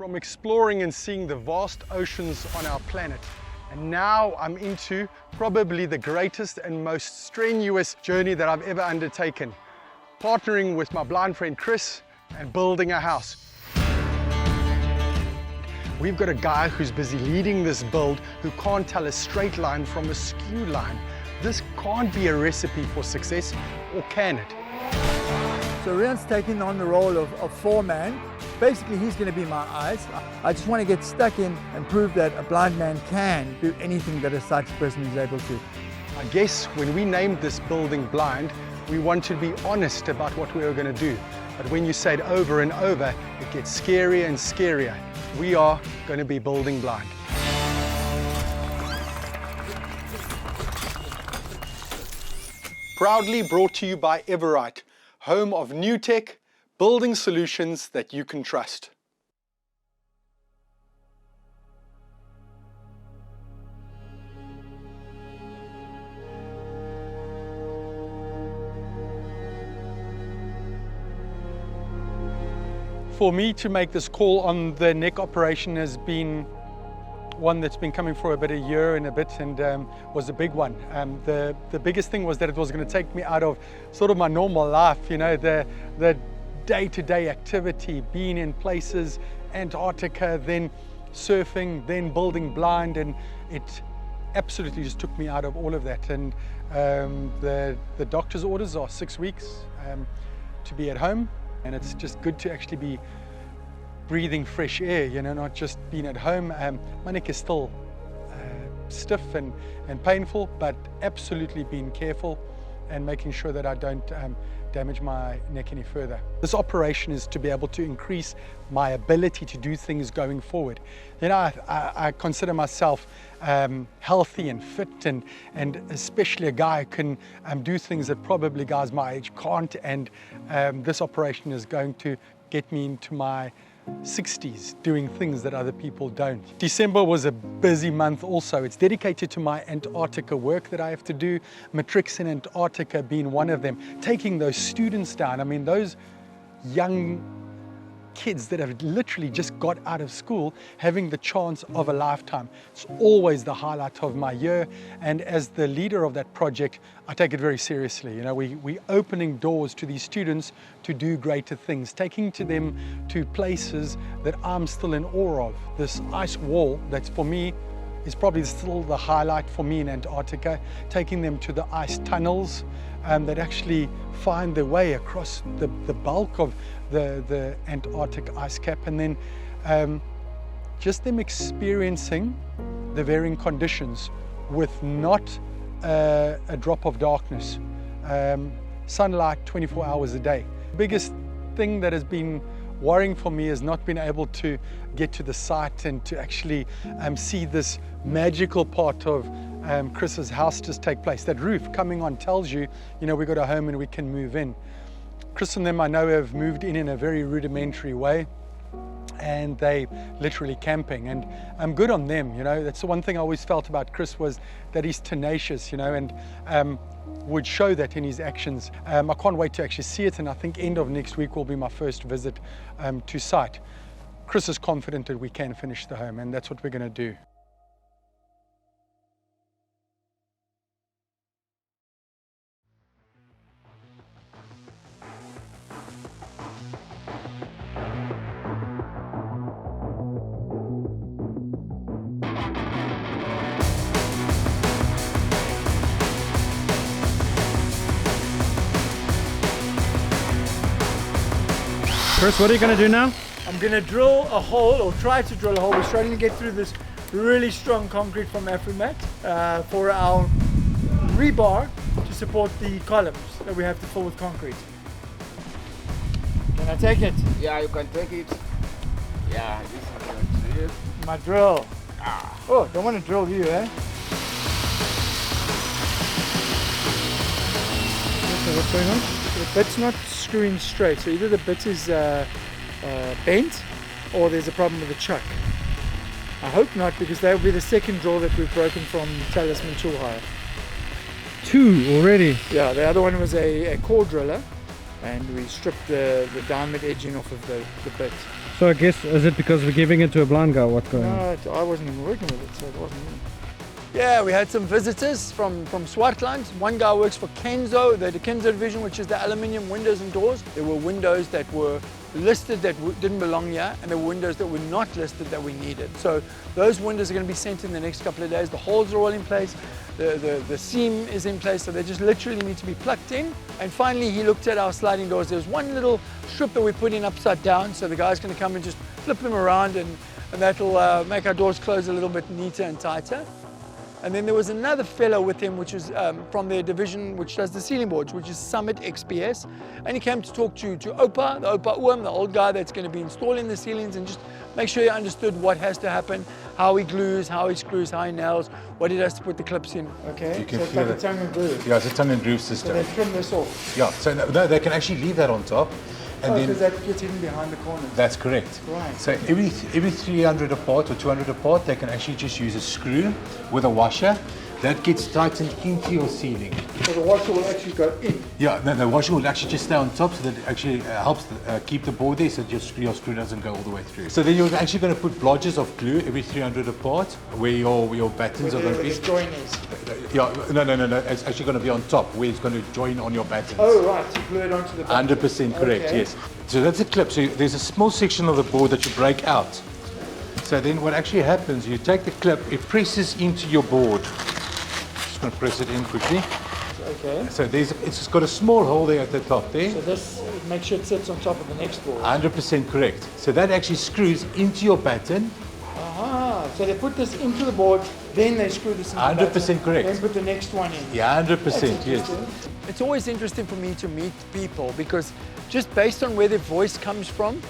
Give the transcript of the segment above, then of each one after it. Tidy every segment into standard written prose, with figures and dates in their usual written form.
from exploring and seeing the vast oceans on our planet. And now I'm into probably the greatest and most strenuous journey that I've ever undertaken. Partnering with my blind friend Chris and building a house. We've got a guy who's busy leading this build who can't tell a straight line from a skew line. This can't be a recipe for success, or can it? So Riaan's taking on the role of foreman. Basically, he's going to be my eyes. I just want to get stuck in and prove that a blind man can do anything that a sighted person is able to. I guess when we named this building Blind, we wanted to be honest about what we were going to do. But when you say it over and over, it gets scarier and scarier. We are going to be building blind. Proudly brought to you by Everite, home of Nutec, building solutions that you can trust. For me to make this call on the neck operation has been one that's been coming for about a year and a bit, and was a big one. The biggest thing was that it was going to take me out of sort of my normal life, you know, the day-to-day activity, being in places, Antarctica, then surfing, then building blind, and it absolutely just took me out of all of that. And the doctor's orders are 6 weeks to be at home, and it's just good to actually be breathing fresh air, you know, not just being at home. My neck is still stiff and painful, but absolutely being careful and making sure that I don't damage my neck any further. This operation is to be able to increase my ability to do things going forward. You know, I consider myself healthy and fit, and especially a guy who can do things that probably guys my age can't, and this operation is going to get me into my 60s doing things that other people don't. December was a busy month also. It's dedicated to my Antarctica work that I have to do, matrics in Antarctica being one of them. Taking those students down, I mean those young kids that have literally just got out of school, having the chance of a lifetime. It's always the highlight of my year, and as the leader of that project, I take it very seriously. You know, we're opening doors to these students to do greater things, taking them to places that I'm still in awe of. This ice wall, that's for me, is probably still the highlight for me in Antarctica, taking them to the ice tunnels that actually find their way across the bulk of the Antarctic ice cap, and then just them experiencing the varying conditions with not a drop of darkness, sunlight 24 hours a day. The biggest thing that has been worrying for me has not been able to get to the site and to actually see this magical part of Chris's house just take place. That roof coming on tells you, you know, we got a home and we can move in. Chris and them I know have moved in a very rudimentary way, and they literally camping, and I'm good on them. You know, that's the one thing I always felt about Chris, was that he's tenacious, you know, and would show that in his actions. I can't wait to actually see it, and I think end of next week will be my first visit to site. Chris is confident that we can finish the home, and that's what we're going to do. Chris, what are you going to do now? I'm going to drill a hole, or try to drill a hole. We're starting to get through this really strong concrete from Everite for our rebar to support the columns that we have to fill with concrete. Can I take it? Yeah, you can take it. Yeah, this is your drill. My drill. Oh, don't want to drill you, eh? Okay, what's going on? The bit's not screwing straight, so either the bit is bent or there's a problem with the chuck. I hope not, because that will be the second drill that we've broken from Talisman Tool Hire. 2 already? Yeah, the other one was a core driller, and we stripped the diamond edging off of the bit. So I guess, is it because we're giving it to a blind guy? What's going on? No, I wasn't even working with it, so it wasn't me. Yeah, we had some visitors from Swartland. One guy works for Kenzo, the Kenzo division, which is the aluminium windows and doors. There were windows that were listed that didn't belong here, and there were windows that were not listed that we needed. So those windows are going to be sent in the next couple of days. The holes are all in place, the seam is in place, so they just literally need to be plugged in. And finally, he looked at our sliding doors. There was one little strip that we put in upside down, so the guy's going to come and just flip them around, and that'll make our doors close a little bit neater and tighter. And then there was another fellow with him, which is from their division, which does the ceiling boards, which is Summit XPS. And he came to talk to Opa, the Opa Uam, the old guy that's going to be installing the ceilings, and just make sure he understood what has to happen, how he glues, how he screws, how he nails, what he does to put the clips in. Okay, You can so it's feel like a it. tongue and groove. Yeah, it's a tongue and groove So system. they trim this off. Yeah, so no, they can actually leave that on top. And Because then that gets hidden behind the corners. that's correct. Right. So every 300 apart or 200 apart, they can actually just use a screw with a washer. That gets tightened into your ceiling. So the washer will actually go in. Yeah, no, the washer will actually just stay on top, so that it actually helps keep the board there, so your screw doesn't go all the way through. So then you're actually going to put blodges of glue every 300 apart, where your battens are going to be. The join is. Yeah, no. It's actually going to be on top, where it's going to join on your battens. Oh, right. So glue it onto the back. 100% correct, Okay. yes. So that's a clip. So there's a small section of the board that you break out. So then what actually happens, you take the clip, it presses into your board. Just going to press it in quickly. Okay. So it's got a small hole there at the top there. So this, make sure it sits on top of the next board. 100% correct. So that actually screws into your batten. Aha. So they put this into the board, then they screw this in. 100% correct. Then put the next one in. Yeah, 100%, That's yes. interesting. It's always interesting for me to meet people, because just based on where their voice comes from,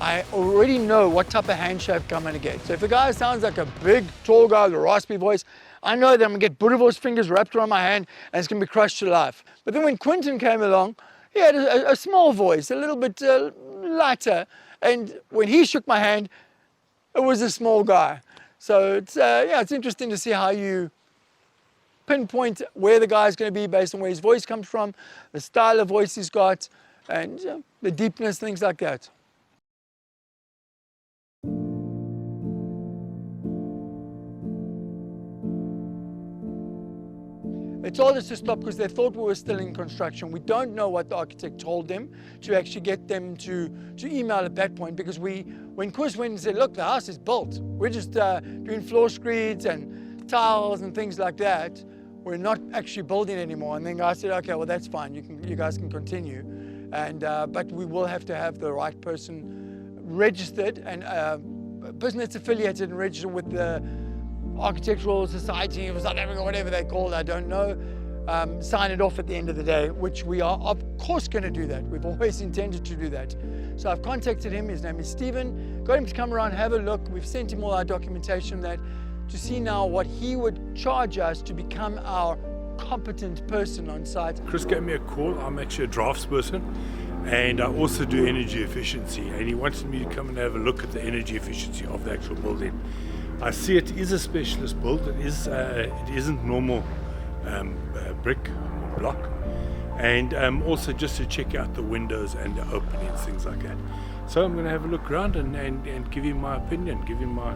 I already know what type of handshake I'm going to get. So if a guy sounds like a big, tall guy with a raspy voice, I know that I'm going to get Boerewors fingers wrapped around my hand and it's going to be crushed to life. But then when Quentin came along, he had a small voice, a little bit lighter. And when he shook my hand, it was a small guy. So it's interesting to see how you pinpoint where the guy's going to be based on where his voice comes from, the style of voice he's got, and the deepness, things like that. They told us to stop because they thought we were still in construction. We don't know what the architect told them to actually get them to email at that point, because when Chris went and said, look, the house is built. We're just doing floor screeds and tiles and things like that. We're not actually building anymore. And then guys said, okay, well, that's fine. You guys can continue. And but we will have to have the right person registered and business affiliated and registered with the Architectural Society of South Africa, whatever they call it, I don't know, sign it off at the end of the day, which we are of course going to do that. We've always intended to do that. So I've contacted him, his name is Stephen, got him to come around, have a look. We've sent him all our documentation to see now what he would charge us to become our competent person on site. Chris gave me a call. I'm actually a draftsperson, and I also do energy efficiency, and he wanted me to come and have a look at the energy efficiency of the actual building. I see it is a specialist build. It isn't normal brick or block, and also just to check out the windows and the openings, things like that. So I'm going to have a look around and give him my opinion, give him my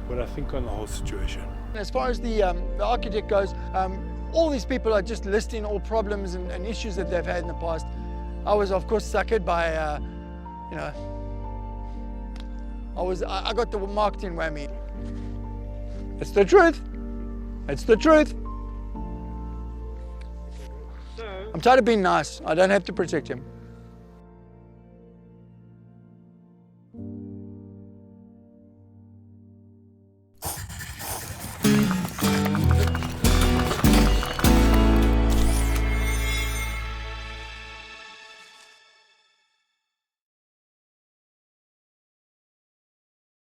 what I think on the whole situation. As far as the architect goes, all these people are just listing all problems and issues that they've had in the past. I was of course suckered by, I got the marketing whammy. It's the truth. It's the truth. I'm tired of being nice. I don't have to protect him.